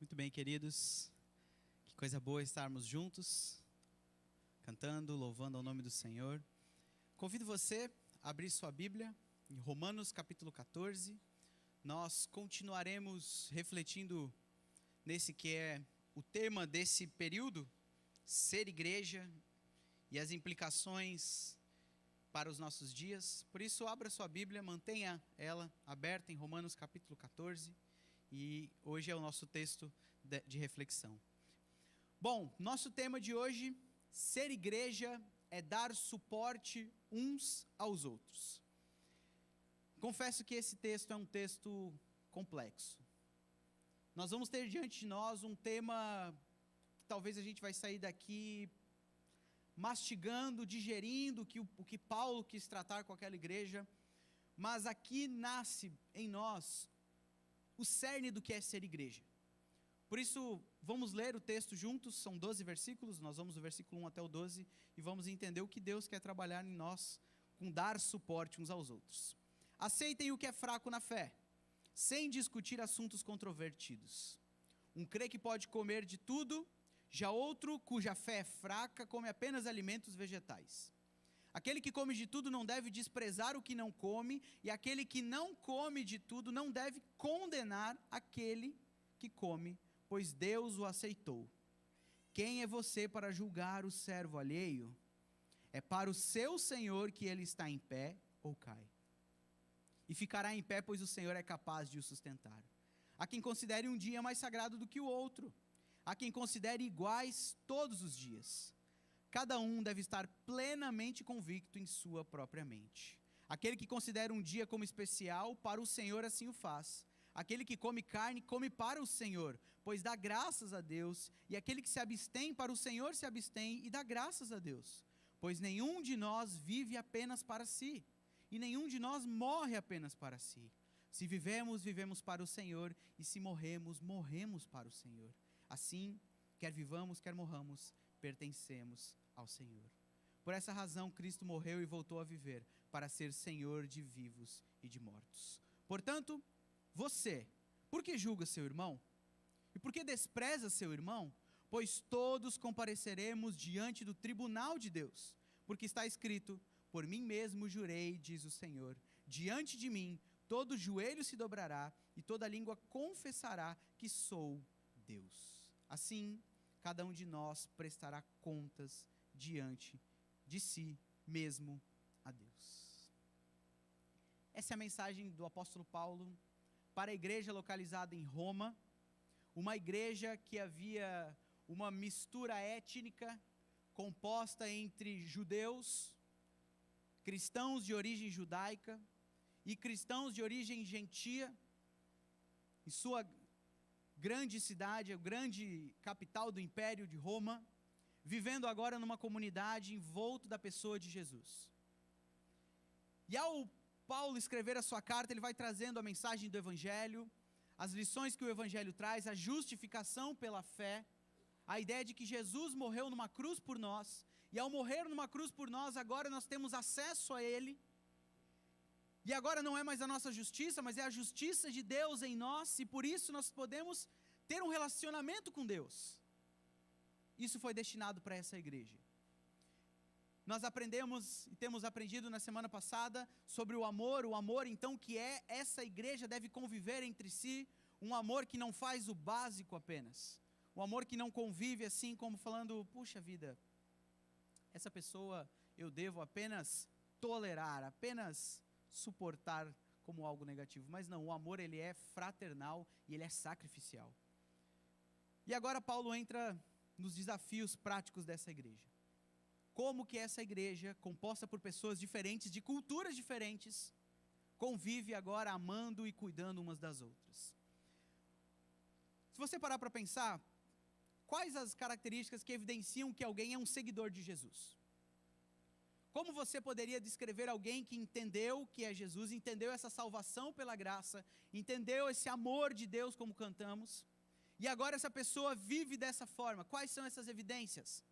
Muito bem, queridos. Que coisa boa estarmos juntos, cantando, louvando ao nome do Senhor. Convido você a abrir sua Bíblia em Romanos capítulo 14. Nós continuaremos refletindo nesse que é o tema desse período, ser igreja e as implicações para os nossos dias. Por isso, abra sua Bíblia, mantenha ela aberta em Romanos capítulo 14. E hoje é o nosso texto de reflexão. Bom, nosso tema de hoje, ser igreja é dar suporte uns aos outros. Confesso que esse texto é um texto complexo. Nós vamos ter diante de nós um tema que talvez a gente vai sair daqui mastigando, digerindo o que Paulo quis tratar com aquela igreja, mas aqui nasce em nós o cerne do que é ser igreja. Por isso, vamos ler o texto juntos, são 12 versículos, nós vamos do versículo 1 até o 12, e vamos entender o que Deus quer trabalhar em nós, com dar suporte uns aos outros. Aceitem o que é fraco na fé, sem discutir assuntos controvertidos. Um crê que pode comer de tudo, já outro, cuja fé é fraca, come apenas alimentos vegetais. Aquele que come de tudo não deve desprezar o que não come, e aquele que não come de tudo não deve condenar aquele que come, pois Deus o aceitou. Quem é você para julgar o servo alheio? É para o seu Senhor que ele está em pé ou cai. E ficará em pé, pois o Senhor é capaz de o sustentar. Há quem considere um dia mais sagrado do que o outro. Há quem considere iguais todos os dias. Cada um deve estar plenamente convicto em sua própria mente. Aquele que considera um dia como especial, para o Senhor assim o faz. Aquele que come carne, come para o Senhor, pois dá graças a Deus. E aquele que se abstém, para o Senhor se abstém e dá graças a Deus. Pois nenhum de nós vive apenas para si, e nenhum de nós morre apenas para si. Se vivemos, vivemos para o Senhor, e se morremos, morremos para o Senhor. Assim, quer vivamos, quer morramos, pertencemos ao Senhor. Por essa razão, Cristo morreu e voltou a viver, para ser Senhor de vivos e de mortos. Portanto, você, por que julga seu irmão? E por que despreza seu irmão? Pois todos compareceremos diante do tribunal de Deus, porque está escrito: por mim mesmo jurei, diz o Senhor, diante de mim todo joelho se dobrará e toda língua confessará que sou Deus. Assim, cada um de nós prestará contas diante de si mesmo a Deus. Essa é a mensagem do apóstolo Paulo para a igreja localizada em Roma, uma igreja que havia uma mistura étnica composta entre judeus, cristãos de origem judaica e cristãos de origem gentia, em sua grande cidade, a grande capital do Império de Roma, vivendo agora numa comunidade envolto da pessoa de Jesus. E ao Paulo escrever a sua carta, ele vai trazendo a mensagem do Evangelho, as lições que o Evangelho traz, a justificação pela fé, a ideia de que Jesus morreu numa cruz por nós, e ao morrer numa cruz por nós, agora nós temos acesso a Ele, e agora não é mais a nossa justiça, mas é a justiça de Deus em nós, e por isso nós podemos ter um relacionamento com Deus. Isso foi destinado para essa igreja. Nós aprendemos e temos aprendido na semana passada sobre o amor então que é essa igreja deve conviver entre si, um amor que não faz o básico apenas, um amor que não convive assim como falando, puxa vida, essa pessoa eu devo apenas tolerar, apenas suportar como algo negativo, mas não, o amor ele é fraternal e ele é sacrificial. E agora Paulo entra nos desafios práticos dessa igreja. Como que essa igreja, composta por pessoas diferentes, de culturas diferentes, convive agora amando e cuidando umas das outras. Se você parar para pensar, quais as características que evidenciam que alguém é um seguidor de Jesus? Como você poderia descrever alguém que entendeu que é Jesus, entendeu essa salvação pela graça, entendeu esse amor de Deus como cantamos, e agora essa pessoa vive dessa forma? Quais são essas evidências?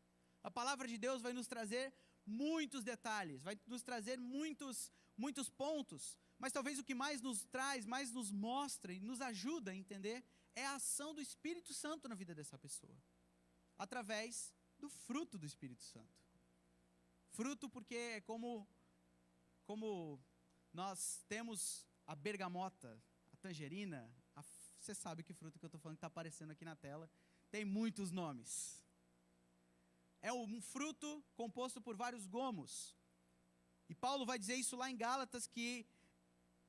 A palavra de Deus vai nos trazer muitos detalhes, vai nos trazer muitos pontos, mas talvez o que mais nos traz, mais nos mostra e nos ajuda a entender é a ação do Espírito Santo na vida dessa pessoa, através do fruto do Espírito Santo. Fruto porque é como nós temos a bergamota, a tangerina, você sabe que fruto que eu estou falando que está aparecendo aqui na tela, tem muitos nomes. É um fruto composto por vários gomos. E Paulo vai dizer isso lá em Gálatas, que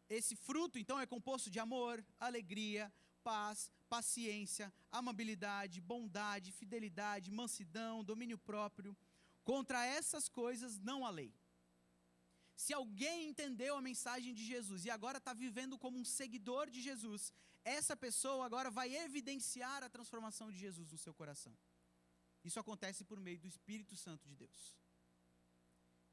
esse fruto então é composto de amor, alegria, paz, paciência, amabilidade, bondade, fidelidade, mansidão, domínio próprio. Contra essas coisas não há lei. Se alguém entendeu a mensagem de Jesus e agora está vivendo como um seguidor de Jesus, essa pessoa agora vai evidenciar a transformação de Jesus no seu coração. Isso acontece por meio do Espírito Santo de Deus.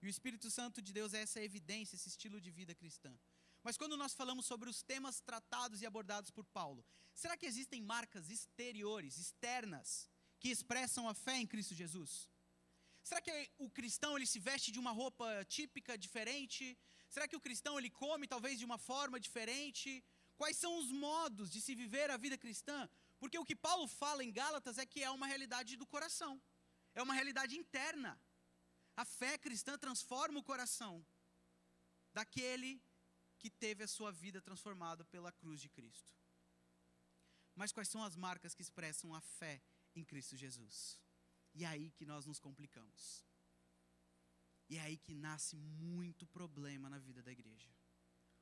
E o Espírito Santo de Deus é essa evidência, esse estilo de vida cristã. Mas quando nós falamos sobre os temas tratados e abordados por Paulo, será que existem marcas exteriores, externas, que expressam a fé em Cristo Jesus? Será que o cristão ele se veste de uma roupa típica, diferente? Será que o cristão ele come talvez de uma forma diferente? Quais são os modos de se viver a vida cristã? Porque o que Paulo fala em Gálatas é que é uma realidade do coração. É uma realidade interna. A fé cristã transforma o coração daquele que teve a sua vida transformada pela cruz de Cristo. Mas quais são as marcas que expressam a fé em Cristo Jesus? E é aí que nós nos complicamos. E é aí que nasce muito problema na vida da igreja.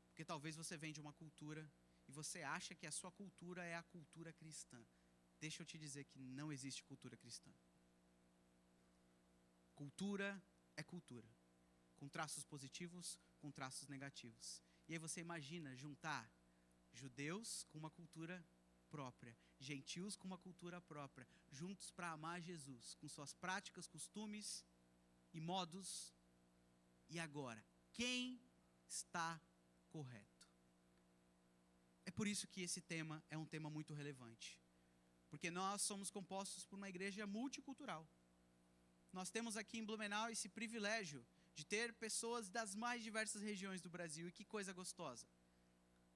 Porque talvez você vem de uma cultura e você acha que a sua cultura é a cultura cristã. Deixa eu te dizer que não existe cultura cristã. Cultura é cultura, com traços positivos, com traços negativos. E aí você imagina juntar judeus com uma cultura própria, gentios com uma cultura própria, juntos para amar Jesus, com suas práticas, costumes e modos. E agora, quem está correto? É por isso que esse tema é um tema muito relevante, porque nós somos compostos por uma igreja multicultural. Nós temos aqui em Blumenau esse privilégio de ter pessoas das mais diversas regiões do Brasil, e que coisa gostosa.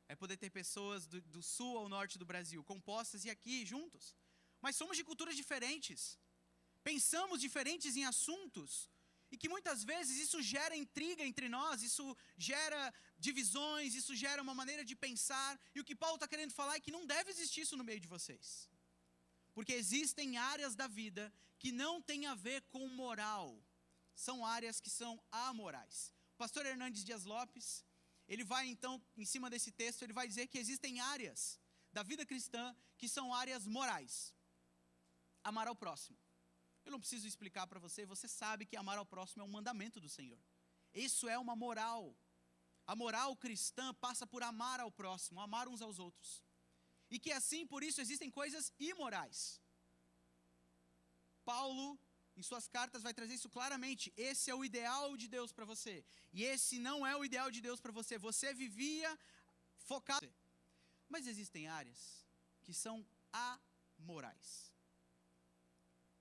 É poder ter pessoas do sul ao norte do Brasil, compostas e aqui juntos. Mas somos de culturas diferentes, pensamos diferentes em assuntos, e que muitas vezes isso gera intriga entre nós, isso gera divisões, isso gera uma maneira de pensar. E o que Paulo está querendo falar é que não deve existir isso no meio de vocês. Porque existem áreas da vida que não têm a ver com moral, são áreas que são amorais. O pastor Hernandes Dias Lopes, ele vai então, em cima desse texto, ele vai dizer que existem áreas da vida cristã que são áreas morais. Amar ao próximo. Eu não preciso explicar para você, você sabe que amar ao próximo é um mandamento do Senhor. Isso é uma moral. A moral cristã passa por amar ao próximo, amar uns aos outros. E que assim, por isso, existem coisas imorais. Paulo, em suas cartas, vai trazer isso claramente. Esse é o ideal de Deus para você. E esse não é o ideal de Deus para você. Você vivia focado. Mas existem áreas que são amorais.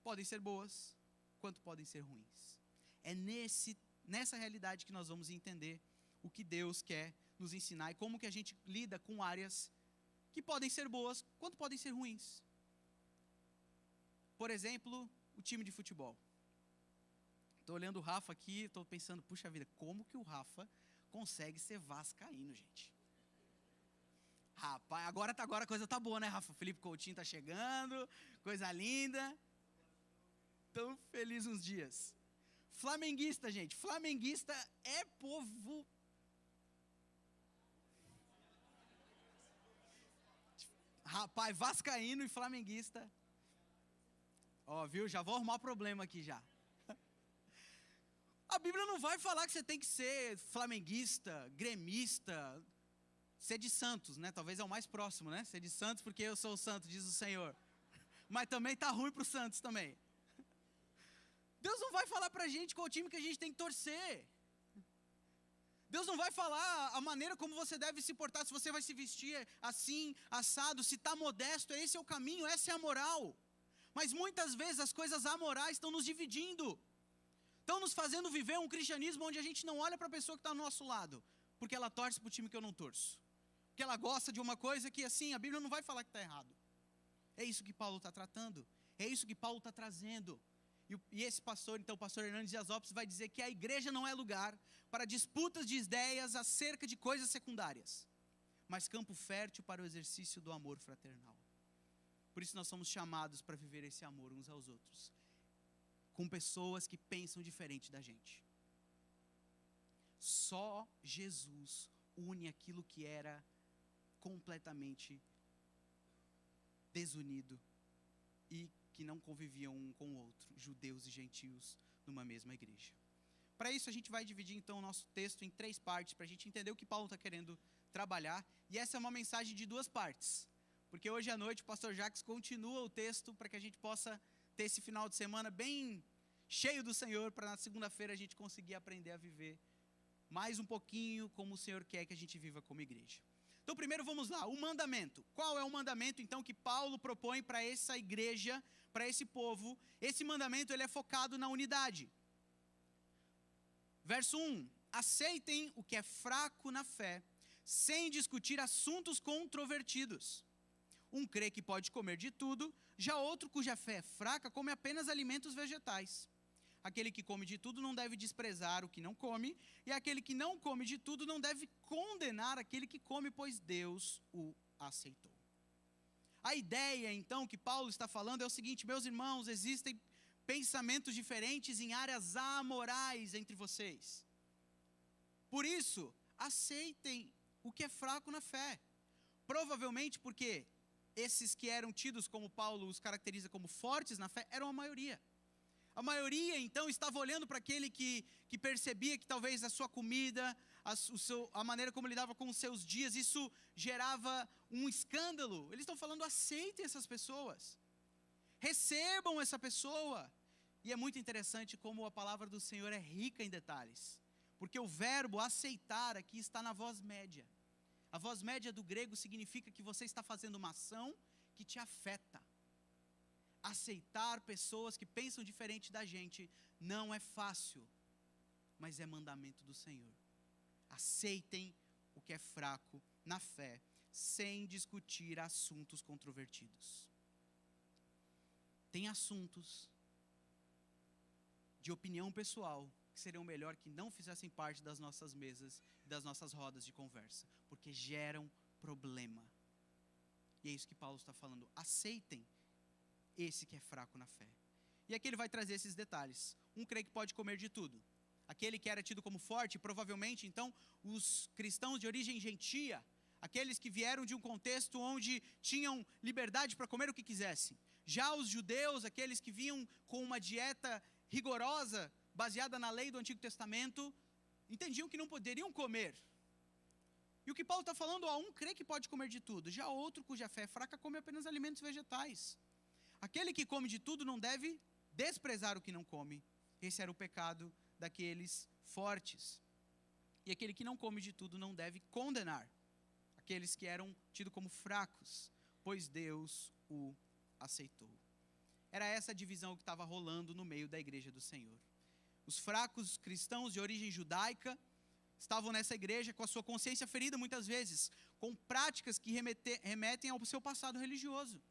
Podem ser boas, quanto podem ser ruins. É nessa realidade que nós vamos entender o que Deus quer nos ensinar e como que a gente lida com áreas que podem ser boas, quanto podem ser ruins. Por exemplo, o time de futebol. Estou olhando o Rafa aqui, estou pensando, puxa vida, como que o Rafa consegue ser vascaíno, gente? Rapaz, agora a coisa tá boa, né, Rafa? Felipe Coutinho tá chegando, coisa linda. Tão feliz uns dias. Flamenguista, gente. Flamenguista é povo. Rapaz, vascaíno e flamenguista. Ó, viu? Já vou arrumar problema aqui já. A Bíblia não vai falar que você tem que ser flamenguista, gremista, ser de Santos, né? Talvez é o mais próximo, né? Ser de Santos porque eu sou o santo, diz o Senhor. Mas também tá ruim pro Santos também. Deus não vai falar pra gente qual time que a gente tem que torcer. Deus não vai falar a maneira como você deve se portar, se você vai se vestir assim, assado, se está modesto, esse é o caminho, essa é a moral. Mas muitas vezes as coisas amorais estão nos dividindo, estão nos fazendo viver um cristianismo onde a gente não olha para a pessoa que está ao nosso lado, porque ela torce para o time que eu não torço, porque ela gosta de uma coisa que assim, a Bíblia não vai falar que está errado. isso que Paulo está tratando. É isso que Paulo está trazendo. E esse pastor, então, o pastor Hernandes Dias-Lopes, vai dizer que a igreja não é lugar para disputas de ideias acerca de coisas secundárias, mas campo fértil para o exercício do amor fraternal. Por isso nós somos chamados para viver esse amor uns aos outros, com pessoas que pensam diferente da gente. Só Jesus une aquilo que era completamente desunido e que não conviviam um com o outro, judeus e gentios, numa mesma igreja. Para isso a gente vai dividir então o nosso texto em 3 partes, para a gente entender o que Paulo está querendo trabalhar, e essa é uma mensagem de 2 partes, porque hoje à noite o pastor Jacques continua o texto para que a gente possa ter esse final de semana bem cheio do Senhor, para na segunda-feira a gente conseguir aprender a viver mais um pouquinho como o Senhor quer que a gente viva como igreja. Então primeiro vamos lá, o mandamento. Qual é o mandamento então que Paulo propõe para essa igreja, para esse povo? Esse mandamento ele é focado na unidade. Verso 1, aceitem o que é fraco na fé, sem discutir assuntos controvertidos. Um crê que pode comer de tudo, já outro cuja fé é fraca come apenas alimentos vegetais. Aquele que come de tudo não deve desprezar o que não come, e aquele que não come de tudo não deve condenar aquele que come, pois Deus o aceitou. A ideia, então, que Paulo está falando é o seguinte: meus irmãos, existem pensamentos diferentes em áreas amorais entre vocês. Por isso, aceitem o que é fraco na fé. Provavelmente porque esses que eram tidos como Paulo os caracteriza como fortes na fé, eram a maioria. A maioria, então, estava olhando para aquele que percebia que talvez a sua comida, a maneira como lidava com os seus dias, isso gerava um escândalo. Eles estão falando, aceitem essas pessoas. Recebam essa pessoa. E é muito interessante como a palavra do Senhor é rica em detalhes. Porque o verbo aceitar aqui está na voz média. A voz média do grego significa que você está fazendo uma ação que te afeta. Aceitar pessoas que pensam diferente da gente não é fácil, mas é mandamento do Senhor. Aceitem o que é fraco na fé, sem discutir assuntos controvertidos. Tem assuntos de opinião pessoal que seriam melhor que não fizessem parte das nossas mesas, das nossas rodas de conversa, porque geram problema. E é isso que Paulo está falando. Aceitem esse que é fraco na fé. E aqui ele vai trazer esses detalhes. Um crê que pode comer de tudo. Aquele que era tido como forte, provavelmente, então, os cristãos de origem gentia, aqueles que vieram de um contexto onde tinham liberdade para comer o que quisessem. Já os judeus, aqueles que vinham com uma dieta rigorosa, baseada na lei do Antigo Testamento, entendiam que não poderiam comer. E o que Paulo está falando, um crê que pode comer de tudo, já outro cuja fé é fraca come apenas alimentos vegetais. Aquele que come de tudo não deve desprezar o que não come. Esse era o pecado daqueles fortes. E aquele que não come de tudo não deve condenar aqueles que eram tidos como fracos, pois Deus o aceitou. Era essa a divisão que estava rolando no meio da igreja do Senhor. Os fracos cristãos de origem judaica estavam nessa igreja com a sua consciência ferida muitas vezes, com práticas que remetem ao seu passado religioso.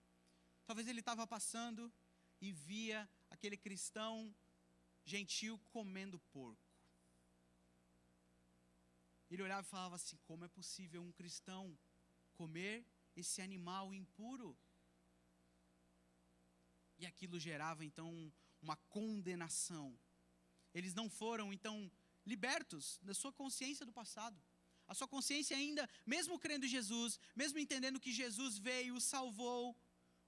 Talvez ele estava passando e via aquele cristão gentil comendo porco. Ele olhava e falava assim, como é possível um cristão comer esse animal impuro? E aquilo gerava então uma condenação. Eles não foram então libertos da sua consciência do passado. A sua consciência ainda, mesmo crendo em Jesus, mesmo entendendo que Jesus veio, os salvou,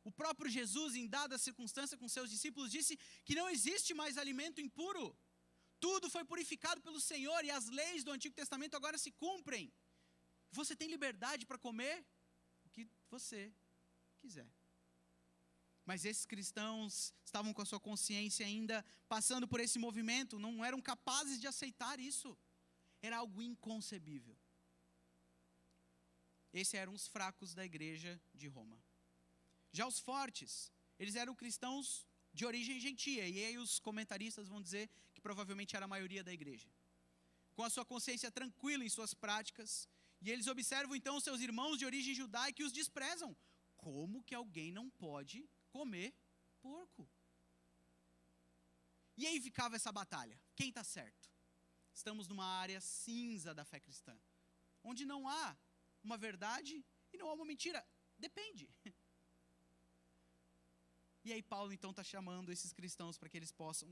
o próprio Jesus, em dada circunstância com seus discípulos, disse que não existe mais alimento impuro. Tudo foi purificado pelo Senhor e as leis do Antigo Testamento agora se cumprem. Você tem liberdade para comer o que você quiser. Mas esses cristãos estavam com a sua consciência ainda passando por esse movimento, não eram capazes de aceitar isso. Era algo inconcebível. Esses eram os fracos da igreja de Roma. Já os fortes, eles eram cristãos de origem gentia, e aí os comentaristas vão dizer que provavelmente era a maioria da igreja. Com a sua consciência tranquila em suas práticas, e eles observam então seus irmãos de origem judaica e os desprezam. como que alguém não pode comer porco? E aí ficava essa batalha. Quem está certo? Estamos numa área cinza da fé cristã, onde não há uma verdade e não há uma mentira. Depende. E aí Paulo então está chamando esses cristãos para que eles possam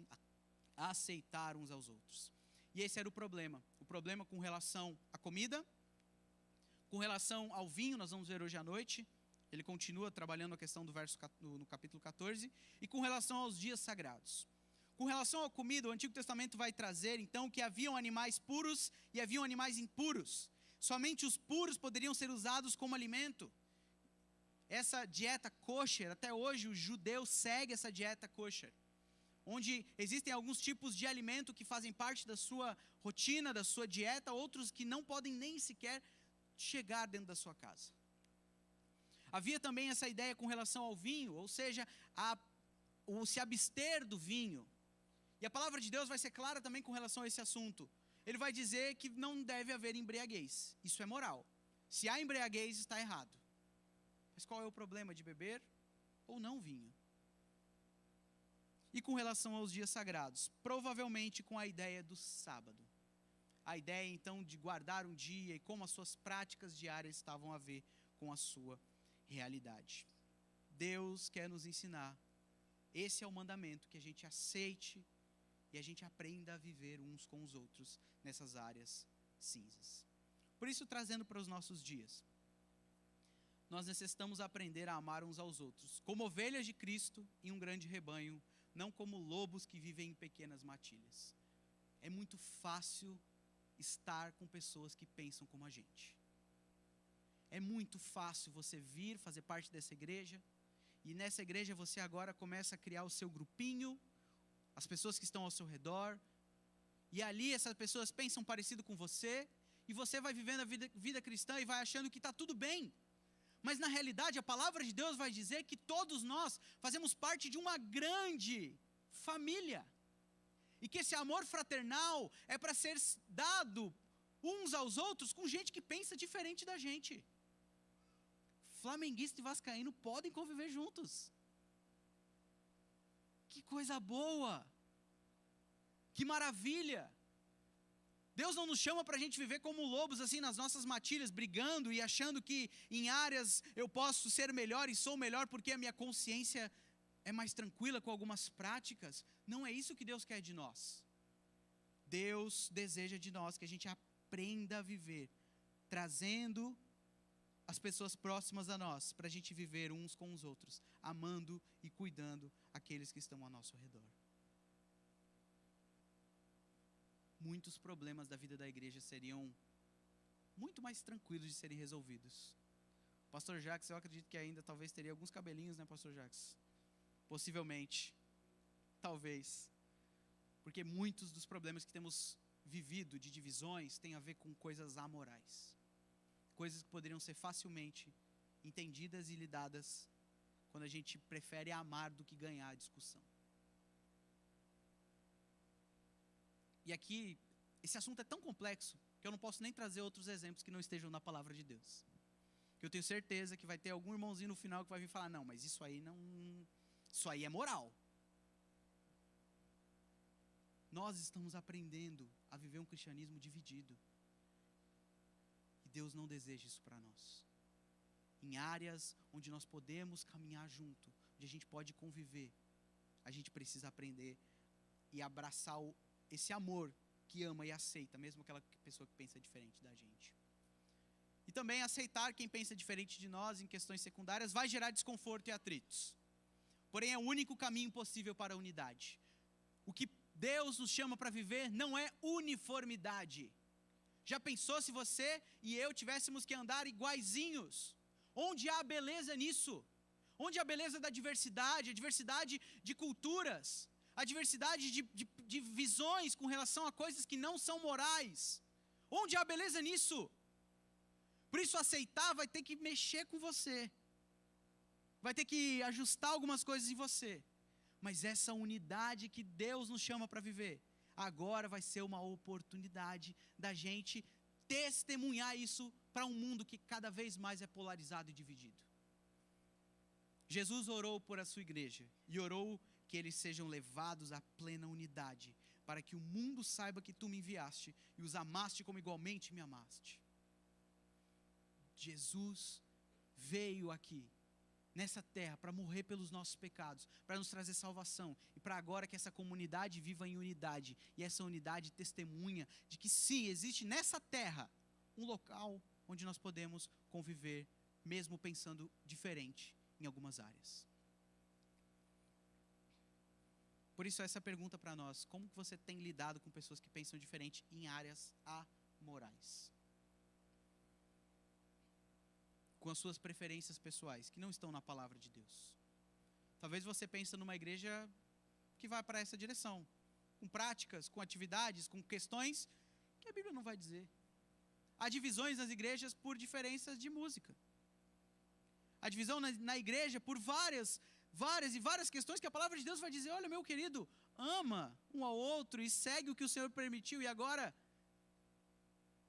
aceitar uns aos outros. E esse era o problema. O problema com relação à comida, com relação ao vinho, nós vamos ver hoje à noite. Ele continua trabalhando a questão do verso no capítulo 14. E com relação aos dias sagrados. Com relação à comida, o Antigo Testamento vai trazer, então, que haviam animais puros e haviam animais impuros. Somente os puros poderiam ser usados como alimento. Essa dieta kosher, até hoje o judeu segue essa dieta kosher, onde existem alguns tipos de alimento que fazem parte da sua rotina, da sua dieta, outros que não podem nem sequer chegar dentro da sua casa. Havia também essa ideia com relação ao vinho, ou seja, o se abster do vinho. E a palavra de Deus vai ser clara também com relação a esse assunto. Ele vai dizer que não deve haver embriaguez. Isso é moral. Se há embriaguez, está errado. Mas qual é o problema de beber ou não vinho? E com relação aos dias sagrados, provavelmente com a ideia do sábado. A ideia então de guardar um dia e como as suas práticas diárias estavam a ver com a sua realidade. Deus quer nos ensinar. Esse é o mandamento, que a gente aceite e a gente aprenda a viver uns com os outros nessas áreas cinzas. Por isso, trazendo para os nossos dias, nós necessitamos aprender a amar uns aos outros, como ovelhas de Cristo em um grande rebanho, não como lobos que vivem em pequenas matilhas. É muito fácil estar com pessoas que pensam como a gente. É muito fácil você vir fazer parte dessa igreja, e nessa igreja você agora começa a criar o seu grupinho, as pessoas que estão ao seu redor, e ali essas pessoas pensam parecido com você, e você vai vivendo a vida cristã e vai achando que está tudo bem. Mas na realidade a palavra de Deus vai dizer que todos nós fazemos parte de uma grande família. E que esse amor fraternal é para ser dado uns aos outros com gente que pensa diferente da gente. Flamenguista e vascaíno podem conviver juntos. Que coisa boa! Que maravilha! Deus não nos chama para a gente viver como lobos assim nas nossas matilhas, brigando e achando que em áreas eu posso ser melhor e sou melhor porque a minha consciência é mais tranquila com algumas práticas. Não é isso que Deus quer de nós. Deus deseja de nós que a gente aprenda a viver, trazendo as pessoas próximas a nós, para a gente viver uns com os outros, amando e cuidando aqueles que estão ao nosso redor. Muitos problemas da vida da igreja seriam muito mais tranquilos de serem resolvidos. Pastor Jacques, eu acredito que ainda talvez teria alguns cabelinhos, né, Pastor Jacques? Possivelmente. Talvez. Porque muitos dos problemas que temos vivido de divisões têm a ver com coisas amorais. Coisas que poderiam ser facilmente entendidas e lidadas quando a gente prefere amar do que ganhar a discussão. E aqui, esse assunto é tão complexo que eu não posso nem trazer outros exemplos que não estejam na palavra de Deus. Que eu tenho certeza que vai ter algum irmãozinho no final que vai vir falar, não, mas isso aí é moral. Nós estamos aprendendo a viver um cristianismo dividido. E Deus não deseja isso para nós. Em áreas onde nós podemos caminhar junto, onde a gente pode conviver, a gente precisa aprender e abraçar esse amor que ama e aceita, mesmo aquela pessoa que pensa diferente da gente. E também aceitar quem pensa diferente de nós em questões secundárias vai gerar desconforto e atritos. Porém, é o único caminho possível para a unidade. O que Deus nos chama para viver não é uniformidade. Já pensou se você e eu tivéssemos que andar iguaizinhos? Onde há beleza nisso? Onde há a beleza da diversidade, a diversidade de culturas, a diversidade de visões com relação a coisas que não são morais? Onde há beleza nisso? Por isso, aceitar vai ter que mexer com você. Vai ter que ajustar algumas coisas em você. Mas essa unidade que Deus nos chama para viver, agora vai ser uma oportunidade da gente testemunhar isso para um mundo que cada vez mais é polarizado e dividido. Jesus orou por a sua igreja e orou que eles sejam levados à plena unidade, para que o mundo saiba que tu me enviaste e os amaste como igualmente me amaste. Jesus veio aqui, nessa terra, para morrer pelos nossos pecados, para nos trazer salvação, e para agora que essa comunidade viva em unidade, e essa unidade testemunha de que sim, existe nessa terra um local onde nós podemos conviver, mesmo pensando diferente em algumas áreas. Por isso essa pergunta para nós: como que você tem lidado com pessoas que pensam diferente em áreas amorais? Com as suas preferências pessoais, que não estão na palavra de Deus. Talvez você pense numa igreja que vai para essa direção, com práticas, com atividades, com questões que a Bíblia não vai dizer. Há divisões nas igrejas por diferenças de música. Há divisão na igreja por várias questões que a palavra de Deus vai dizer: olha, meu querido, ama um ao outro e segue o que o Senhor permitiu, e agora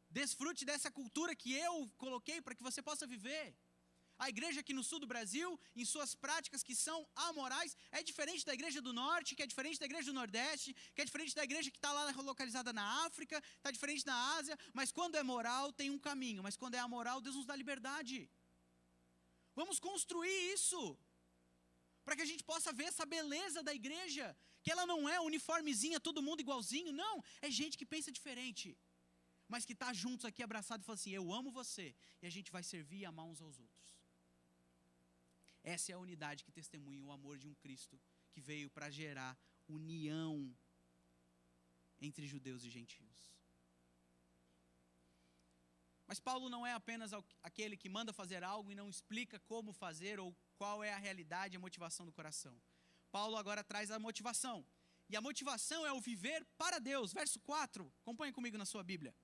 desfrute dessa cultura que eu coloquei para que você possa viver. A igreja aqui no sul do Brasil, em suas práticas que são amorais, é diferente da igreja do norte, que é diferente da igreja do nordeste, que é diferente da igreja que está lá localizada na África, está diferente na Ásia. Mas quando é moral, tem um caminho. Mas quando é amoral, Deus nos dá liberdade. Vamos construir isso, para que a gente possa ver essa beleza da igreja, que ela não é uniformezinha, todo mundo igualzinho. Não, é gente que pensa diferente, mas que está juntos aqui, abraçado, e fala assim: eu amo você, e a gente vai servir e amar uns aos outros. Essa é a unidade que testemunha o amor de um Cristo que veio para gerar união entre judeus e gentios. Mas Paulo não é apenas aquele que manda fazer algo e não explica como fazer ou qual é a realidade e a motivação do coração. Paulo agora traz a motivação. E a motivação é o viver para Deus. Verso 4, acompanhe comigo na sua Bíblia.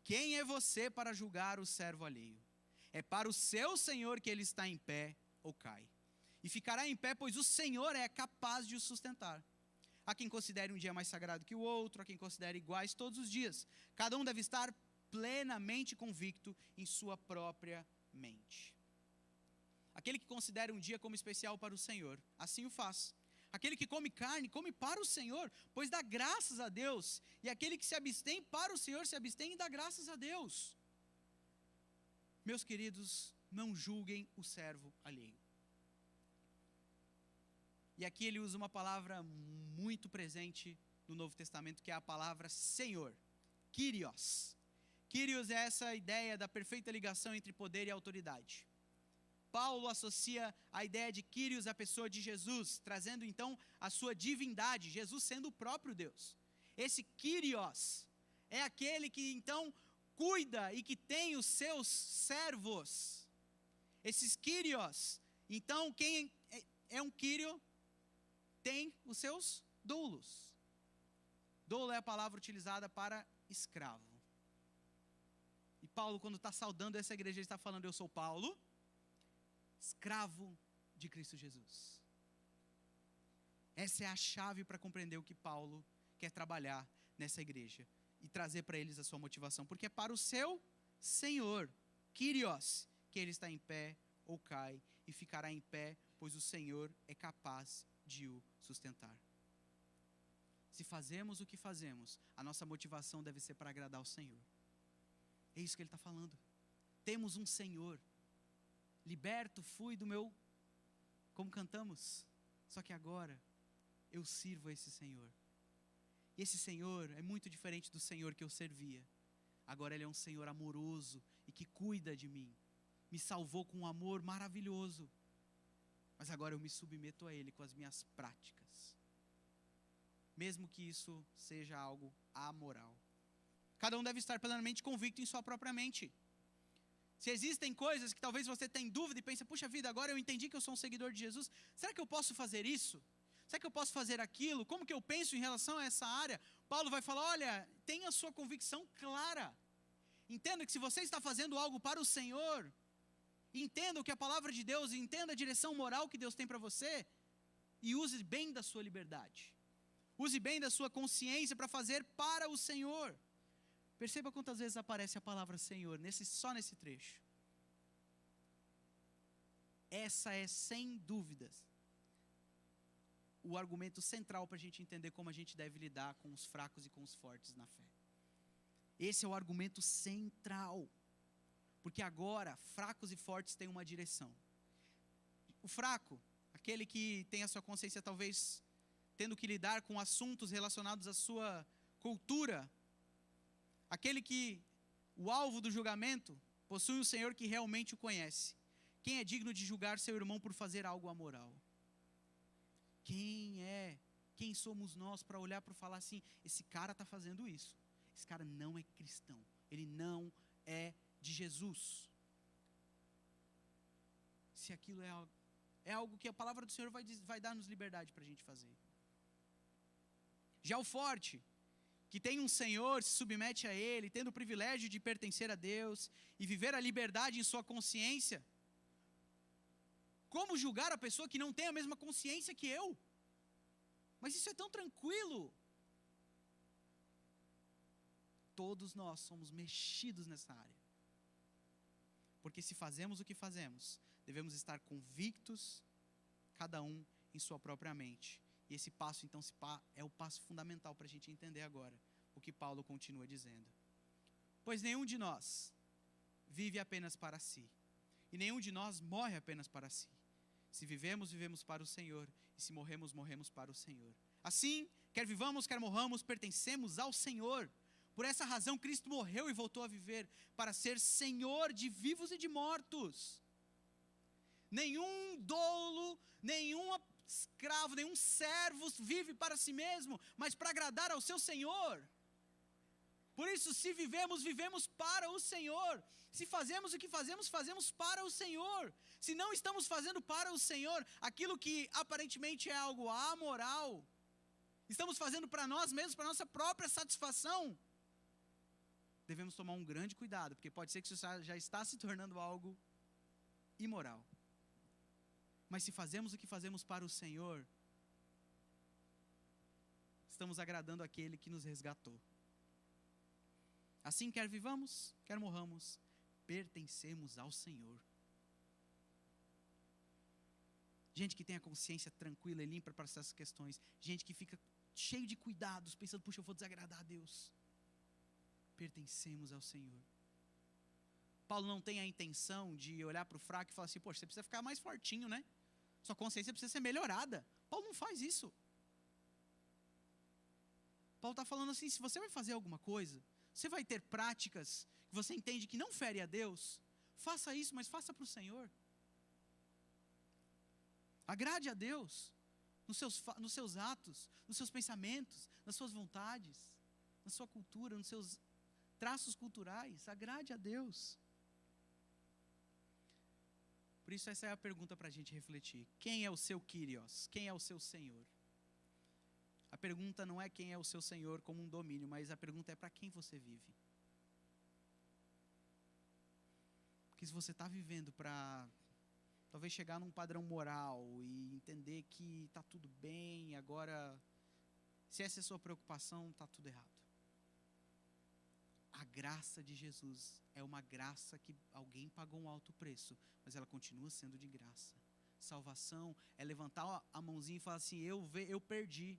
Quem é você para julgar o servo alheio? É para o seu Senhor que ele está em pé ou cai. E ficará em pé, pois o Senhor é capaz de o sustentar. Há quem considere um dia mais sagrado que o outro, há quem considere iguais todos os dias. Cada um deve estar plenamente convicto em sua própria mente. Aquele que considera um dia como especial para o Senhor, assim o faz. Aquele que come carne, come para o Senhor, pois dá graças a Deus. E aquele que se abstém para o Senhor, se abstém e dá graças a Deus. Meus queridos, não julguem o servo alheio. E aqui ele usa uma palavra muito presente no Novo Testamento, que é a palavra Senhor, Kyrios. Kyrios é essa ideia da perfeita ligação entre poder e autoridade. Paulo associa a ideia de Kyrios à pessoa de Jesus, trazendo então a sua divindade, Jesus sendo o próprio Deus. Esse Kyrios é aquele que então cuida e que tem os seus servos. Esses Kyrios, então quem é um Kyrio tem os seus doulos. Doulo é a palavra utilizada para escravo. E Paulo, quando está saudando essa igreja, ele está falando: eu sou Paulo, escravo de Cristo Jesus. Essa é a chave para compreender o que Paulo quer trabalhar nessa igreja e trazer para eles a sua motivação, porque é para o seu Senhor, Kyrios, que ele está em pé ou cai, e ficará em pé, pois o Senhor é capaz de o sustentar. Se fazemos o que fazemos, a nossa motivação deve ser para agradar ao Senhor. É isso que ele está falando. Temos um Senhor. Liberto fui do meu, como cantamos, só que agora eu sirvo a esse Senhor. E esse Senhor é muito diferente do Senhor que eu servia. Agora ele é um Senhor amoroso e que cuida de mim. Me salvou com um amor maravilhoso. Mas agora eu me submeto a ele com as minhas práticas. Mesmo que isso seja algo amoral. Cada um deve estar plenamente convicto em sua própria mente. Se existem coisas que talvez você tenha dúvida e pense: puxa vida, agora eu entendi que eu sou um seguidor de Jesus, será que eu posso fazer isso? Será que eu posso fazer aquilo? Como que eu penso em relação a essa área? Paulo vai falar: olha, tenha a sua convicção clara. Entenda que se você está fazendo algo para o Senhor, entenda o que a palavra de Deus, entenda a direção moral que Deus tem para você, e use bem da sua liberdade. Use bem da sua consciência para fazer para o Senhor. Perceba quantas vezes aparece a palavra Senhor, só nesse trecho. Essa é, sem dúvidas, o argumento central para a gente entender como a gente deve lidar com os fracos e com os fortes na fé. Esse é o argumento central. Porque agora, fracos e fortes têm uma direção. O fraco, aquele que tem a sua consciência talvez tendo que lidar com assuntos relacionados à sua cultura, aquele que, o alvo do julgamento, possui um Senhor que realmente o conhece. Quem é digno de julgar seu irmão por fazer algo amoral? Quem somos nós para olhar para falar assim, esse cara está fazendo isso, esse cara não é cristão, ele não é de Jesus. Se aquilo é algo que a palavra do Senhor vai dar-nos liberdade para a gente fazer. Já o forte, que tem um Senhor, se submete a Ele, tendo o privilégio de pertencer a Deus e viver a liberdade em sua consciência. Como julgar a pessoa que não tem a mesma consciência que eu? Mas isso é tão tranquilo. Todos nós somos mexidos nessa área. Porque se fazemos o que fazemos, devemos estar convictos, cada um em sua própria mente. E esse passo, então, é o passo fundamental para a gente entender agora o que Paulo continua dizendo. Pois nenhum de nós vive apenas para si, e nenhum de nós morre apenas para si. Se vivemos, vivemos para o Senhor, e se morremos, morremos para o Senhor. Assim, quer vivamos, quer morramos, pertencemos ao Senhor. Por essa razão, Cristo morreu e voltou a viver, para ser Senhor de vivos e de mortos. Nenhum doulo, nenhum escravo, nenhum servo vive para si mesmo, mas para agradar ao seu Senhor. Por isso, se vivemos, vivemos para o Senhor. Se fazemos o que fazemos, fazemos para o Senhor. Se não estamos fazendo para o Senhor aquilo que aparentemente é algo amoral, estamos fazendo para nós mesmos, para nossa própria satisfação, devemos tomar um grande cuidado, porque pode ser que isso já está se tornando algo imoral. Mas se fazemos o que fazemos para o Senhor, estamos agradando aquele que nos resgatou. Assim, quer vivamos, quer morramos, pertencemos ao Senhor. Gente que tem a consciência tranquila e limpa para essas questões. Gente que fica cheio de cuidados, pensando, puxa, eu vou desagradar a Deus. Pertencemos ao Senhor. Paulo não tem a intenção de olhar para o fraco e falar assim, poxa, você precisa ficar mais fortinho, né? Sua consciência precisa ser melhorada. Paulo não faz isso. Paulo está falando assim, se você vai fazer alguma coisa, você vai ter práticas que você entende que não fere a Deus, faça isso, mas faça para o Senhor. Agrade a Deus nos seus atos, nos seus pensamentos, nas suas vontades, na sua cultura, nos seus traços culturais. Agrade a Deus. Por isso essa é a pergunta para a gente refletir. Quem é o seu Kyrios? Quem é o seu Senhor? A pergunta não é quem é o seu Senhor como um domínio, mas a pergunta é para quem você vive. Porque se você está vivendo para talvez chegar num padrão moral e entender que está tudo bem, agora, se essa é a sua preocupação, está tudo errado. A graça de Jesus é uma graça que alguém pagou um alto preço, mas ela continua sendo de graça. Salvação é levantar a mãozinha e falar assim, eu perdi.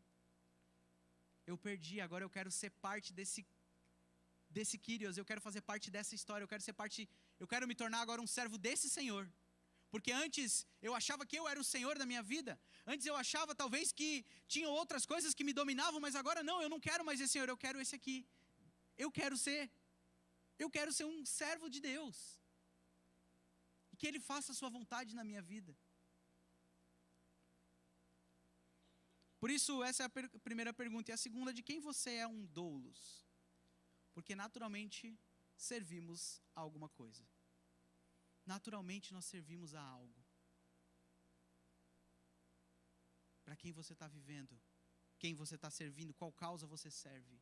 Eu perdi, agora eu quero ser parte desse Kyrios, eu quero fazer parte dessa história, eu quero me tornar agora um servo desse Senhor. Porque antes eu achava que eu era o Senhor da minha vida. Antes eu achava talvez que tinham outras coisas que me dominavam, mas agora não, eu não quero mais esse Senhor, eu quero esse aqui. Eu quero ser um servo de Deus. E que Ele faça a sua vontade na minha vida. Por isso, essa é a primeira pergunta. E a segunda, de quem você é um doulos? Porque naturalmente servimos a alguma coisa. Naturalmente nós servimos a algo. Para quem você está vivendo? Quem você está servindo? Qual causa você serve?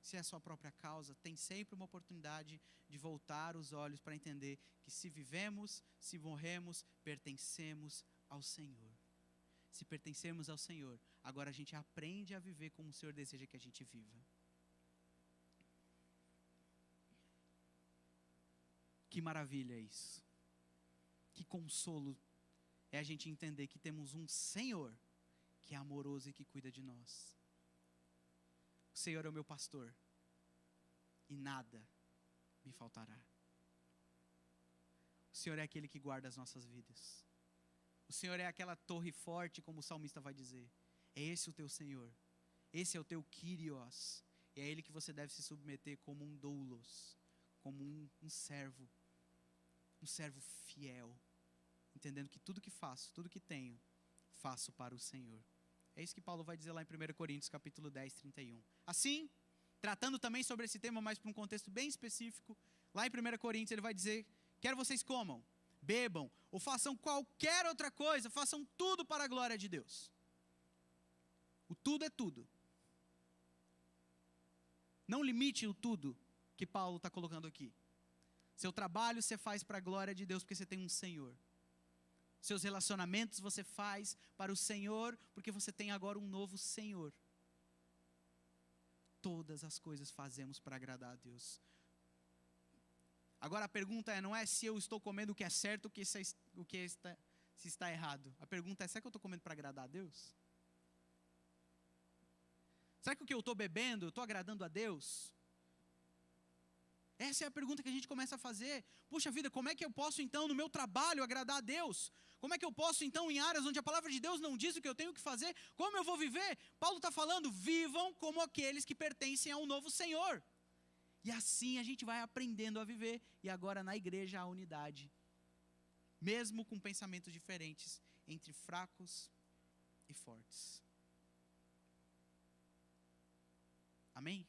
Se é a sua própria causa, tem sempre uma oportunidade de voltar os olhos para entender que se vivemos, se morremos, pertencemos ao Senhor. Se pertencermos ao Senhor, agora a gente aprende a viver como o Senhor deseja que a gente viva. Que maravilha isso. Que consolo é a gente entender que temos um Senhor que é amoroso e que cuida de nós. O Senhor é o meu pastor e nada me faltará. O Senhor é aquele que guarda as nossas vidas. O Senhor é aquela torre forte, como o salmista vai dizer. É esse o teu Senhor. Esse é o teu Kyrios. É a Ele que você deve se submeter como um doulos, como um servo fiel, entendendo que tudo que faço, tudo que tenho, faço para o Senhor. É isso que Paulo vai dizer lá em 1 Coríntios, capítulo 10, 31. Assim, tratando também sobre esse tema, mas para um contexto bem específico, lá em 1 Coríntios ele vai dizer: quer vocês comam, bebam, ou façam qualquer outra coisa, façam tudo para a glória de Deus. O tudo é tudo. Não limite o tudo que Paulo está colocando aqui. Seu trabalho você faz para a glória de Deus porque você tem um Senhor. Seus relacionamentos você faz para o Senhor porque você tem agora um novo Senhor. Todas as coisas fazemos para agradar a Deus. Agora a pergunta não é se eu estou comendo o que é certo ou se está errado. A pergunta é: será que eu estou comendo para agradar a Deus? Será que o que eu estou bebendo, eu estou agradando a Deus? Essa é a pergunta que a gente começa a fazer. Puxa vida, como é que eu posso então no meu trabalho agradar a Deus? Como é que eu posso então em áreas onde a palavra de Deus não diz o que eu tenho que fazer? Como eu vou viver? Paulo está falando: vivam como aqueles que pertencem a um novo Senhor. E assim a gente vai aprendendo a viver. E agora na igreja há unidade. Mesmo com pensamentos diferentes entre fracos e fortes. Amém?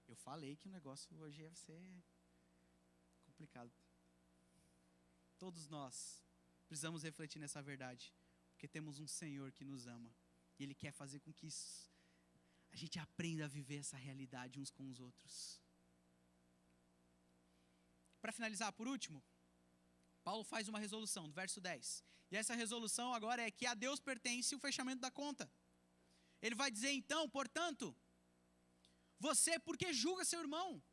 Eu falei que o negócio hoje ia ser complicado. Todos nós precisamos refletir nessa verdade, porque temos um Senhor que nos ama, e Ele quer fazer com que a gente aprenda a viver essa realidade uns com os outros. Para finalizar, por último, Paulo faz uma resolução, do verso 10. E essa resolução agora é que a Deus pertence o fechamento da conta. Ele vai dizer então, portanto, você por que julga seu irmão?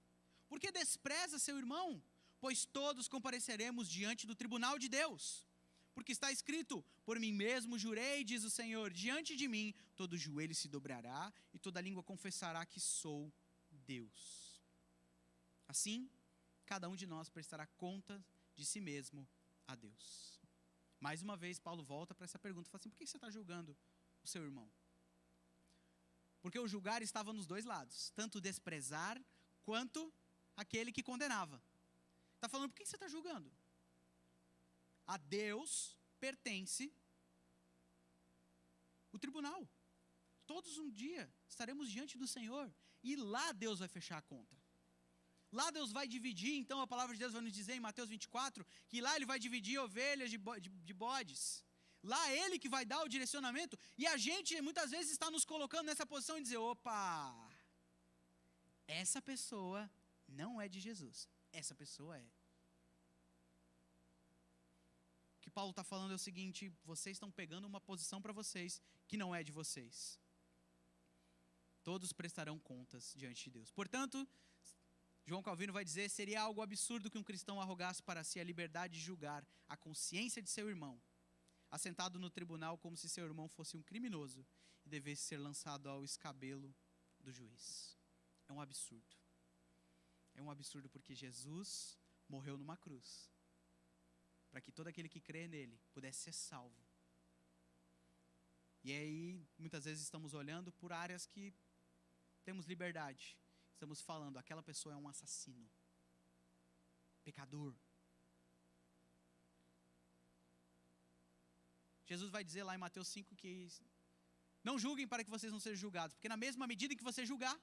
Por que despreza seu irmão? Pois todos compareceremos diante do tribunal de Deus. Porque está escrito: por mim mesmo jurei, diz o Senhor, diante de mim todo joelho se dobrará e toda língua confessará que sou Deus. Assim, cada um de nós prestará conta de si mesmo a Deus. Mais uma vez, Paulo volta para essa pergunta, fala assim: por que você está julgando o seu irmão? Porque o julgar estava nos dois lados, tanto o desprezar quanto aquele que condenava. Está falando: por que você está julgando? A Deus pertence o tribunal. Todos um dia estaremos diante do Senhor e lá Deus vai fechar a conta. Lá Deus vai dividir, então a palavra de Deus vai nos dizer em Mateus 24, que lá Ele vai dividir ovelhas de bodes. Lá Ele que vai dar o direcionamento, e a gente muitas vezes está nos colocando nessa posição e dizer: opa, essa pessoa não é de Jesus, essa pessoa é. O que Paulo está falando é o seguinte: vocês estão pegando uma posição para vocês que não é de vocês. Todos prestarão contas diante de Deus. Portanto, João Calvino vai dizer: seria algo absurdo que um cristão arrogasse para si a liberdade de julgar a consciência de seu irmão, assentado no tribunal como se seu irmão fosse um criminoso e devesse ser lançado ao escabelo do juiz. É um absurdo. É um absurdo porque Jesus morreu numa cruz para que todo aquele que crê nele pudesse ser salvo. E aí, muitas vezes estamos olhando por áreas que temos liberdade. Estamos falando: aquela pessoa é um assassino, pecador. Jesus vai dizer lá em Mateus 5 que não julguem para que vocês não sejam julgados, porque na mesma medida em que você julgar,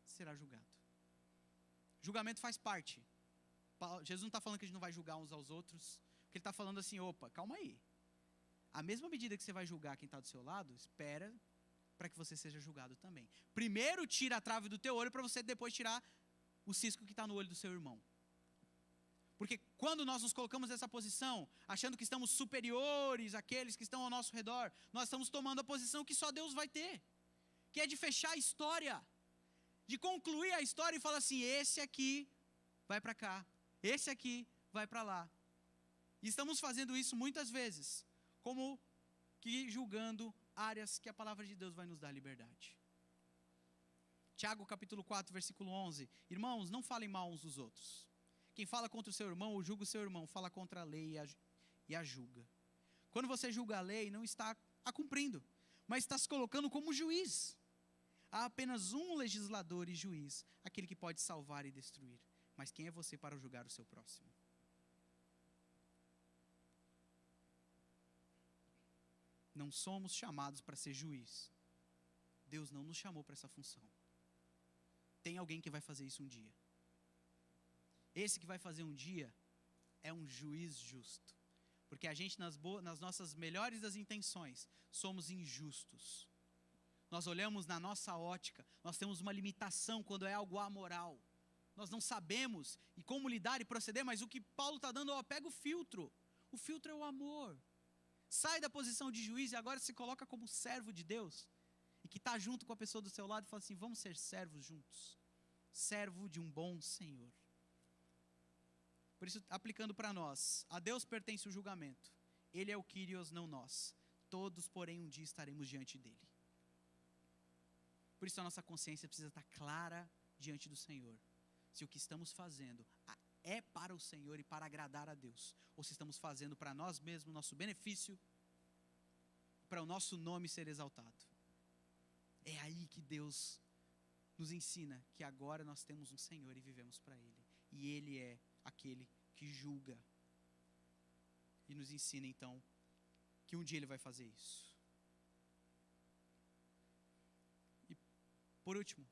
será julgado. Julgamento faz parte. Jesus não está falando que a gente não vai julgar uns aos outros, porque Ele está falando assim: opa, calma aí. A mesma medida que você vai julgar quem está do seu lado, espera para que você seja julgado também. Primeiro tira a trave do teu olho para você depois tirar o cisco que está no olho do seu irmão. Porque quando nós nos colocamos nessa posição, achando que estamos superiores àqueles que estão ao nosso redor, nós estamos tomando a posição que só Deus vai ter, que é de fechar a história, de concluir a história e falar assim: esse aqui vai para cá. Esse aqui vai para lá. E estamos fazendo isso muitas vezes, como que julgando áreas que a palavra de Deus vai nos dar liberdade. Tiago capítulo 4, versículo 11. Irmãos, não falem mal uns dos outros. Quem fala contra o seu irmão ou julga o seu irmão, fala contra a lei e a julga. Quando você julga a lei, não está a cumprindo, mas está se colocando como juiz. Há apenas um legislador e juiz, aquele que pode salvar e destruir. Mas quem é você para julgar o seu próximo? Não somos chamados para ser juiz. Deus não nos chamou para essa função. Tem alguém que vai fazer isso um dia. Esse que vai fazer um dia é um juiz justo. Porque a gente, nas nossas melhores das intenções, somos injustos. Nós olhamos na nossa ótica, nós temos uma limitação quando é algo amoral. Nós não sabemos e como lidar e proceder, mas o que Paulo está dando, pega o filtro. O filtro é o amor. Sai da posição de juiz e agora se coloca como servo de Deus. E que está junto com a pessoa do seu lado e fala assim, vamos ser servos juntos. Servo de um bom Senhor. Por isso, aplicando para nós, a Deus pertence o julgamento. Ele é o Kyrios, não nós. Todos, porém, um dia estaremos diante dele. Por isso a nossa consciência precisa estar clara diante do Senhor. Se o que estamos fazendo é para o Senhor e para agradar a Deus, ou se estamos fazendo para nós mesmos, nosso benefício, para o nosso nome ser exaltado. É aí que Deus nos ensina que agora nós temos um Senhor e vivemos para Ele. E Ele é aquele que julga. E nos ensina então que um dia Ele vai fazer isso. E por último,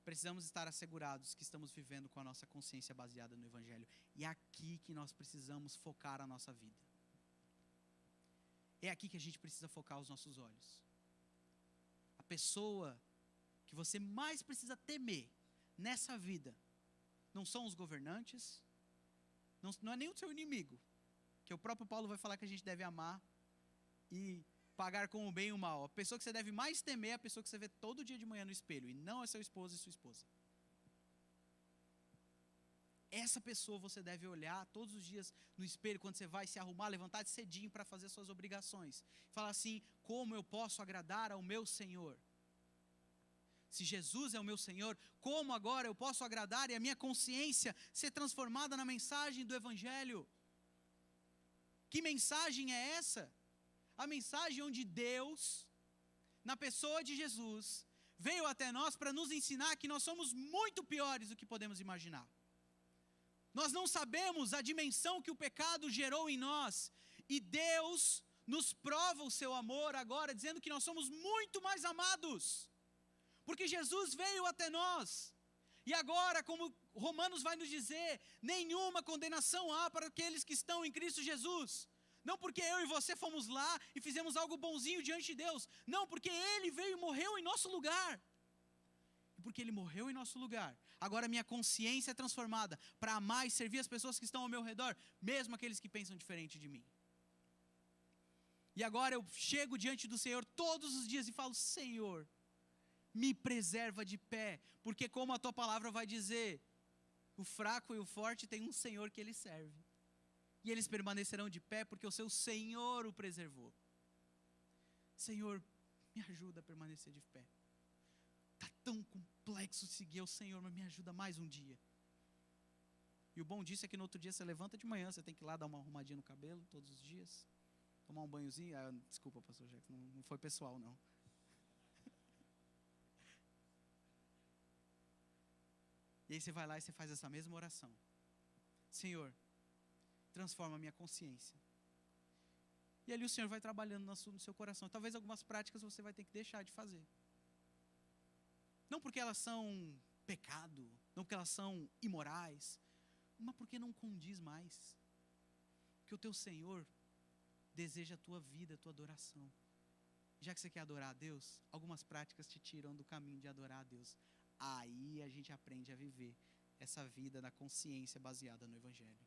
precisamos estar assegurados que estamos vivendo com a nossa consciência baseada no Evangelho. E é aqui que nós precisamos focar a nossa vida. É aqui que a gente precisa focar os nossos olhos. A pessoa que você mais precisa temer nessa vida não são os governantes, não é nem o seu inimigo, que o próprio Paulo vai falar que a gente deve amar e pagar com o bem e o mal. A pessoa que você deve mais temer é a pessoa que você vê todo dia de manhã no espelho, e não é seu esposo e sua esposa. Essa pessoa você deve olhar todos os dias no espelho, quando você vai se arrumar, levantar de cedinho para fazer suas obrigações. Falar assim, como eu posso agradar ao meu Senhor? Se Jesus é o meu Senhor, como agora eu posso agradar e a minha consciência ser transformada na mensagem do Evangelho? Que mensagem é essa? A mensagem onde Deus, na pessoa de Jesus, veio até nós para nos ensinar que nós somos muito piores do que podemos imaginar. Nós não sabemos a dimensão que o pecado gerou em nós, e Deus nos prova o seu amor agora, dizendo que nós somos muito mais amados, porque Jesus veio até nós. E agora, como Romanos vai nos dizer, nenhuma condenação há para aqueles que estão em Cristo Jesus. Não porque eu e você fomos lá e fizemos algo bonzinho diante de Deus. Não, porque Ele veio e morreu em nosso lugar. E porque Ele morreu em nosso lugar, agora minha consciência é transformada para amar e servir as pessoas que estão ao meu redor, mesmo aqueles que pensam diferente de mim. E agora eu chego diante do Senhor todos os dias e falo, Senhor, me preserva de pé, porque como a tua palavra vai dizer, o fraco e o forte tem um Senhor que ele serve, e eles permanecerão de pé porque o seu Senhor o preservou. Senhor, me ajuda a permanecer de pé. Está tão complexo seguir ao Senhor, mas me ajuda mais um dia. E o bom disso é que no outro dia você levanta de manhã, você tem que ir lá dar uma arrumadinha no cabelo todos os dias, tomar um banhozinho. Desculpa, pastor Jackson, não foi pessoal não. E aí você vai lá e você faz essa mesma oração. Senhor, transforma a minha consciência. E ali o Senhor vai trabalhando no seu coração. Talvez algumas práticas você vai ter que deixar de fazer. Não porque elas são pecado, não porque elas são imorais, mas porque não condiz mais. Porque o teu Senhor deseja a tua vida, a tua adoração. Já que você quer adorar a Deus, algumas práticas te tiram do caminho de adorar a Deus. Aí a gente aprende a viver essa vida na consciência baseada no Evangelho.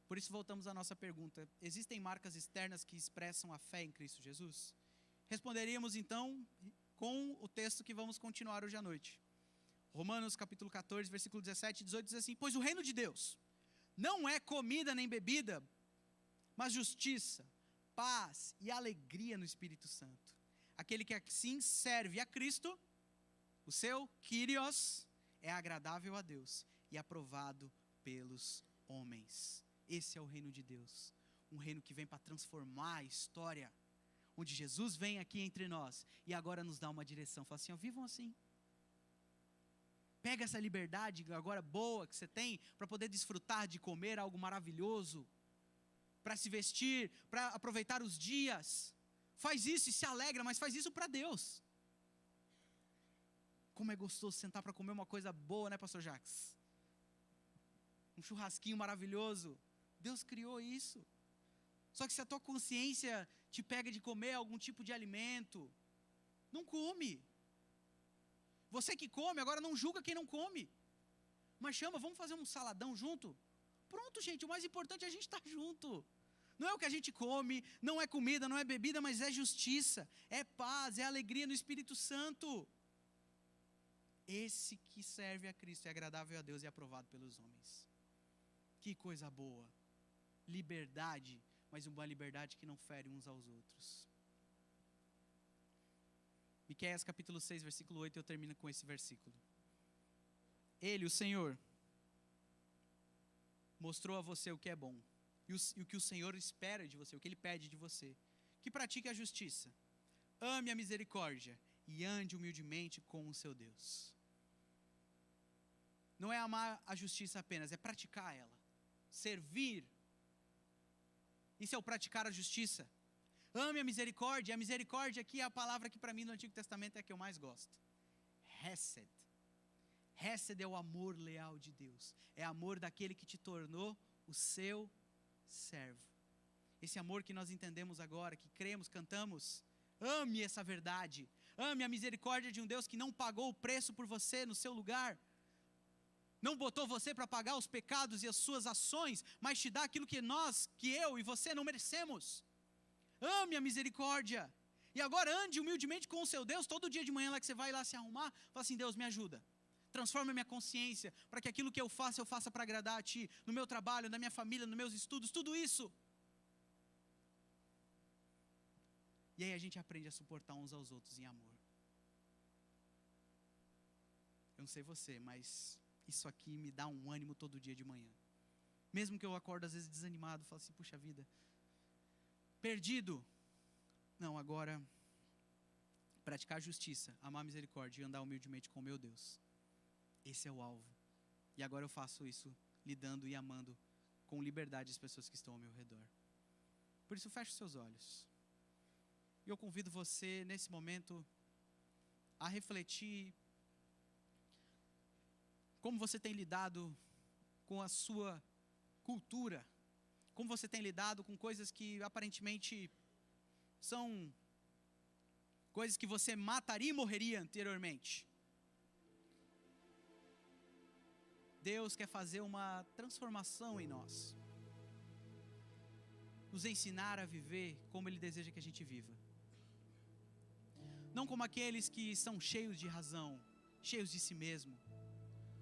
Por isso voltamos à nossa pergunta: existem marcas externas que expressam a fé em Cristo Jesus? Responderíamos então com o texto que vamos continuar hoje à noite. Romanos capítulo 14, versículo 17 e 18 diz assim: pois o reino de Deus não é comida nem bebida, mas justiça, paz e alegria no Espírito Santo. Aquele que assim serve a Cristo, o seu Kyrios, é agradável a Deus e aprovado pelos homens. Esse é o reino de Deus, um reino que vem para transformar a história, onde Jesus vem aqui entre nós e agora nos dá uma direção. Fala assim: ó, vivam assim. Pega essa liberdade agora boa que você tem para poder desfrutar de comer algo maravilhoso, para se vestir, para aproveitar os dias. Faz isso e se alegra, mas faz isso para Deus. Como é gostoso sentar para comer uma coisa boa, né, pastor Jacques? Um churrasquinho maravilhoso. Deus criou isso. Só que se a tua consciência te pega de comer algum tipo de alimento, não come. Você que come, agora não julga quem não come. Mas chama, vamos fazer um saladão junto? Pronto, gente, o mais importante é a gente estar junto. Não é o que a gente come, não é comida, não é bebida, mas é justiça, é paz, é alegria no Espírito Santo. Esse que serve a Cristo é agradável a Deus e aprovado pelos homens. Que coisa boa. Liberdade, mas uma liberdade que não fere uns aos outros. Miqueias capítulo 6, versículo 8, eu termino com esse versículo. Ele, o Senhor, mostrou a você o que é bom, e o que o Senhor espera de você, o que Ele pede de você, que pratique a justiça, ame a misericórdia e ande humildemente com o seu Deus. Não é amar a justiça apenas, é praticar ela, servir. Isso é o praticar a justiça. Ame a misericórdia. A misericórdia aqui é a palavra que para mim no Antigo Testamento é a que eu mais gosto. Hesed. Hesed é o amor leal de Deus. É amor daquele que te tornou o seu servo. Esse amor que nós entendemos agora, que cremos, cantamos. Ame essa verdade. Ame a misericórdia de um Deus que não pagou o preço por você no seu lugar. Não botou você para pagar os pecados e as suas ações, mas te dá aquilo que eu e você não merecemos. Ame a misericórdia. E agora ande humildemente com o seu Deus. Todo dia de manhã lá que você vai lá se arrumar, fala assim: Deus, me ajuda. Transforma a minha consciência, para que aquilo que eu faça para agradar a Ti. No meu trabalho, na minha família, nos meus estudos, tudo isso. E aí a gente aprende a suportar uns aos outros em amor. Eu não sei você, mas isso aqui me dá um ânimo todo dia de manhã. Mesmo que eu acordo às vezes desanimado, falo assim: puxa vida, perdido. Não, agora praticar a justiça, amar a misericórdia e andar humildemente com o meu Deus. Esse é o alvo. E agora eu faço isso lidando e amando com liberdade as pessoas que estão ao meu redor. Por isso feche os seus olhos. E eu convido você nesse momento a refletir como você tem lidado com a sua cultura, como você tem lidado com coisas que aparentemente são coisas que você mataria e morreria anteriormente. Deus quer fazer uma transformação em nós, nos ensinar a viver como Ele deseja que a gente viva. Não como aqueles que são cheios de razão, cheios de si mesmo,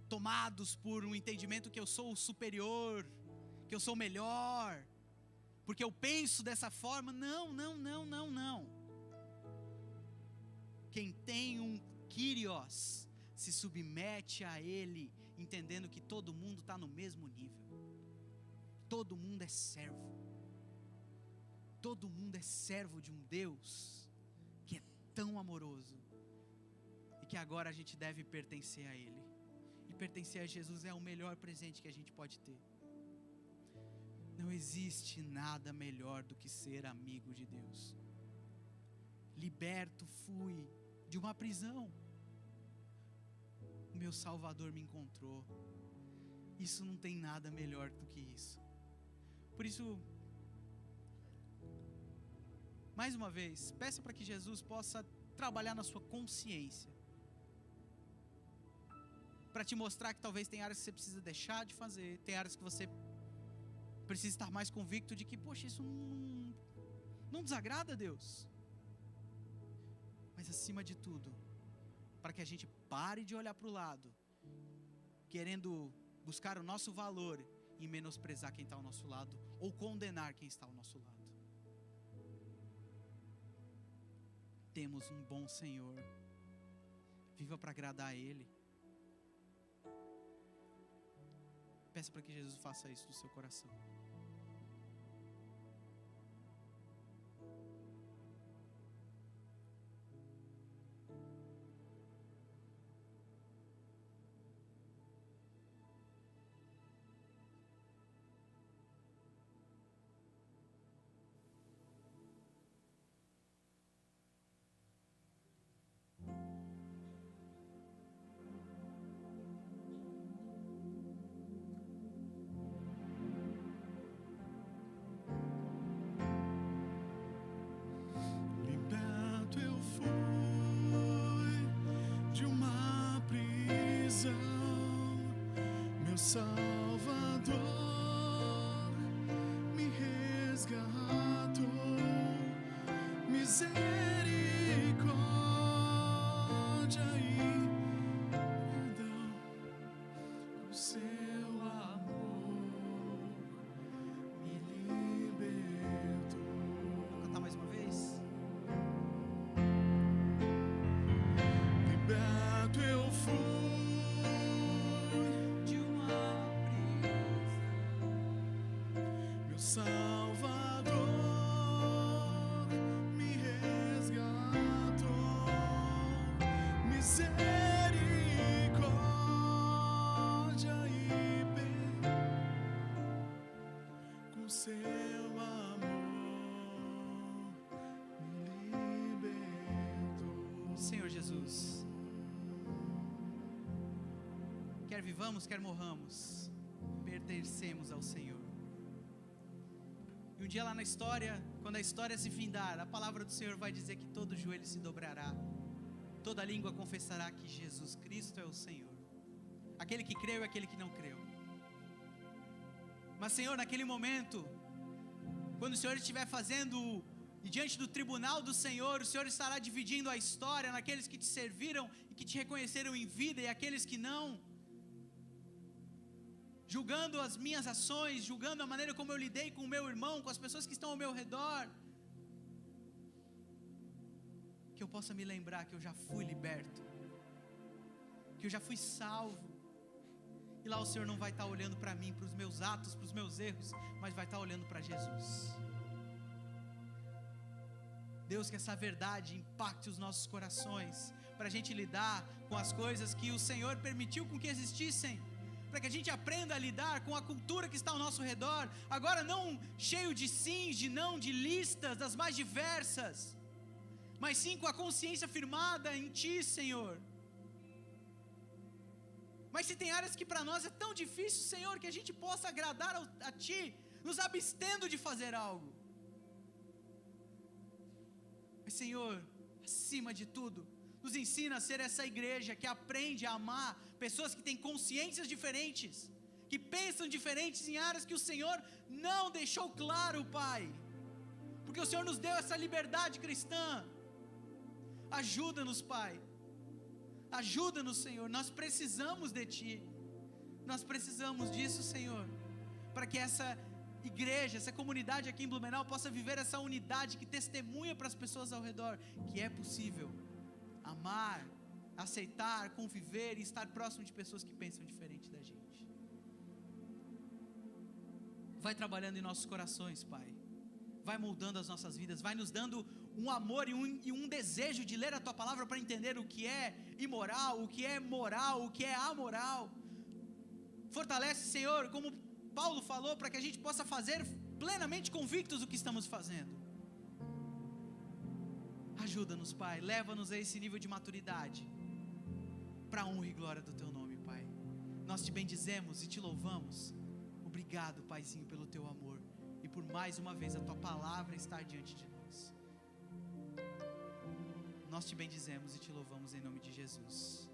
tomados por um entendimento que eu sou o superior, que eu sou o melhor, porque eu penso dessa forma. Não. Quem tem um Kyrios se submete a Ele, entendendo que todo mundo está no mesmo nível. Todo mundo é servo. Todo mundo é servo de um Deus que é tão amoroso e que agora a gente deve pertencer a Ele. E pertencer a Jesus é o melhor presente que a gente pode ter. Não existe nada melhor do que ser amigo de Deus. Liberto fui de uma prisão. O meu Salvador me encontrou. Isso não tem nada melhor do que isso. Por isso, mais uma vez, peça para que Jesus possa trabalhar na sua consciência, para te mostrar que talvez tem áreas que você precisa deixar de fazer, tem áreas que você precisa estar mais convicto de que, poxa, isso não desagrada a Deus. Mas acima de tudo, para que a gente pare de olhar para o lado, querendo buscar o nosso valor e menosprezar quem está ao nosso lado, ou condenar quem está ao nosso lado. Temos um bom Senhor, viva para agradar a Ele. Peça para que Jesus faça isso no seu coração. Salvador me resgatou, misericórdia e perdão, o seu amor me libertou. Vou cantar mais uma vez. Liberto eu fui. Salvador me resgatou, misericórdia e perdão, com seu amor me libertou. Senhor Jesus, quer vivamos, quer morramos, pertencemos ao Senhor. E um dia lá na história, quando a história se findar, a palavra do Senhor vai dizer que todo joelho se dobrará, toda língua confessará que Jesus Cristo é o Senhor. Aquele que creu e aquele que não creu. Mas Senhor, naquele momento, quando o Senhor estiver fazendo, e diante do tribunal do Senhor, o Senhor estará dividindo a história naqueles que te serviram e que te reconheceram em vida e aqueles que não, julgando as minhas ações, julgando a maneira como eu lidei com o meu irmão, com as pessoas que estão ao meu redor, que eu possa me lembrar que eu já fui liberto, que eu já fui salvo, e lá o Senhor não vai estar olhando para mim, para os meus atos, para os meus erros, mas vai estar olhando para Jesus. Deus, que essa verdade impacte os nossos corações, para a gente lidar com as coisas que o Senhor permitiu com que existissem, para que a gente aprenda a lidar com a cultura que está ao nosso redor, agora não cheio de sims, de não, de listas das mais diversas, mas sim com a consciência firmada em Ti, Senhor. Mas se tem áreas que para nós é tão difícil, Senhor, que a gente possa agradar a Ti, nos abstendo de fazer algo. Mas Senhor, acima de tudo, nos ensina a ser essa igreja que aprende a amar pessoas que têm consciências diferentes, que pensam diferentes em áreas que o Senhor não deixou claro, Pai, porque o Senhor nos deu essa liberdade cristã. Ajuda-nos, Pai, ajuda-nos, Senhor, nós precisamos de Ti, nós precisamos disso, Senhor, para que essa igreja, essa comunidade aqui em Blumenau possa viver essa unidade que testemunha para as pessoas ao redor, que é possível amar, aceitar, conviver e estar próximo de pessoas que pensam diferente da gente. Vai trabalhando em nossos corações, Pai, vai moldando as nossas vidas, vai nos dando um amor e um desejo de ler a Tua palavra para entender o que é imoral, o que é moral, o que é amoral. Fortalece, Senhor, como Paulo falou, para que a gente possa fazer plenamente convictos do que estamos fazendo. Ajuda-nos, Pai, leva-nos a esse nível de maturidade, para a honra e glória do Teu nome, Pai. Nós Te bendizemos e Te louvamos. Obrigado, Paizinho, pelo Teu amor e por mais uma vez a Tua palavra estar diante de nós. Nós Te bendizemos e Te louvamos em nome de Jesus.